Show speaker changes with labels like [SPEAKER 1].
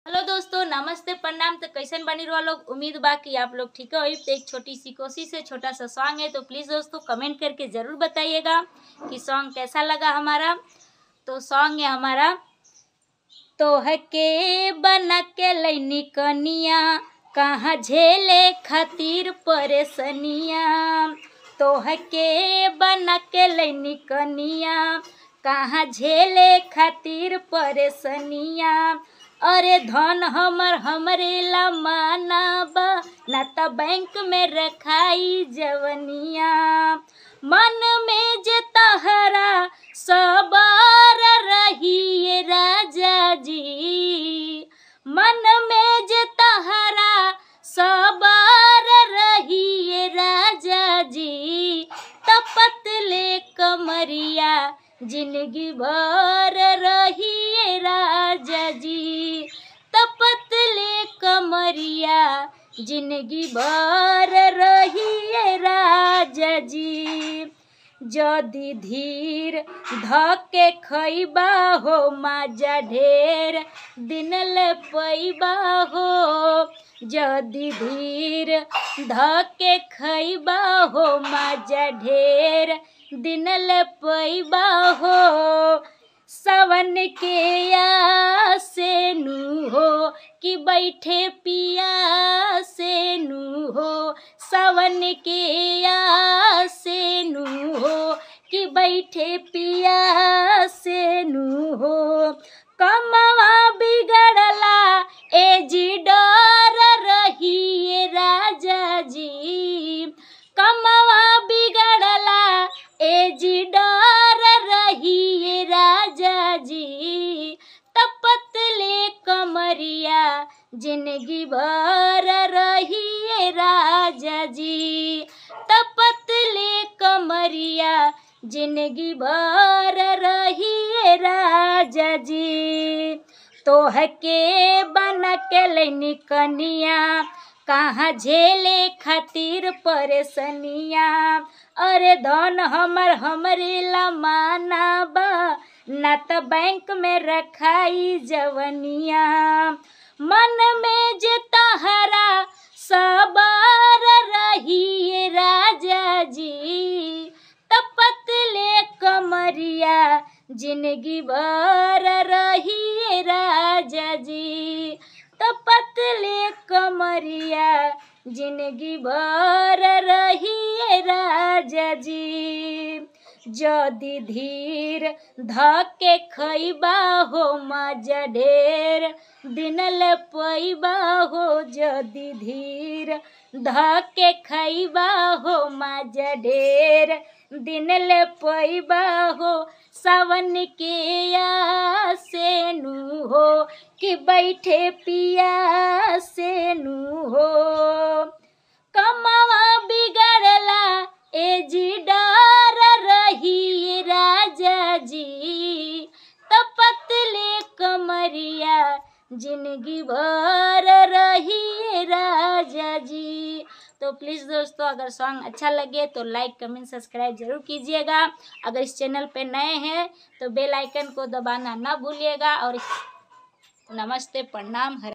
[SPEAKER 1] Hello दोस्तों, नमस्ते प्रणाम। तो कैसन बनी रहो लोग। उम्मीद बा कि आप लोग ठीक हो। तो एक छोटी सी कोशिश है, छोटा सा सॉन्ग है, तो प्लीज़ दोस्तों कमेंट करके ज़रूर बताइएगा कि सॉन्ग कैसा लगा हमारा। तो सॉन्ग है हमारा, तो है के बना के लैनी कनिया, कहाँ झेले खातिर परेशनिया। तो है के बना के लैनी कनिया, कहाँ झेले खातिर परेशनिया। अरे धन हमर हमरे ला माना बा, ना त बैंक में रखाई जवनिया। मन में जे तहरा सबर रही राजा जी, मन में जे तहरा सबर रही राजा जी। तपतले कमरिया जिंदगी भर रही राजा जी। तपतले कमरिया जिंदगी भर रही राजा जी। जदि धीर धके खैबा हो, माजा ढेर दिन ले पैबा हो। जदि धीर धके खैबा हो, माजा ढेर दिन ले पैबा हो। सावन के आसे नु हो कि बैठे पिया से नु हो। सावन के आसे नु हो कि बैठे पिया से नु हो। कमवा बिगड़ला ए जी डर रही राजा जी। कमवा बिगड़ला ए जी डर रही राजा जी। तपतले कमरिया जिंदगी भर रही राजा जी। तपतले कमरिया जिंदगी भर रही राजा जी। तो है के बना के लैनी कनिया, कहाँ झेले खातिर परेशनिया। अरे धन हमर हमरे ला माना बा, ना त बैंक में रखाई जवनिया। मन में जे तहरा सबर रही राजा जी। तपतले कमरिया जिंदगी भर रही राजा जी। तपतले कमरिया जिंदगी भर रही राजा जी। जदि धीर धके खैबा हो, माजा ढेर दिन ले पैबा हो। जदि धीर धके खैबा हो, माजा ढेर दिन ले पैबा हो। सावन के आसे नु हो कि बैठे पिया से नु हो। कमवा बिगड़ला ए जी डर रही राजा जी। तपतले कमरिया जिंदगी भर रही राजा जी। तो प्लीज़ दोस्तों, अगर सॉन्ग अच्छा लगे तो लाइक कमेंट सब्सक्राइब जरूर कीजिएगा। अगर इस चैनल पे नए हैं तो बेल आइकन को दबाना ना भूलिएगा। और नमस्ते प्रणाम।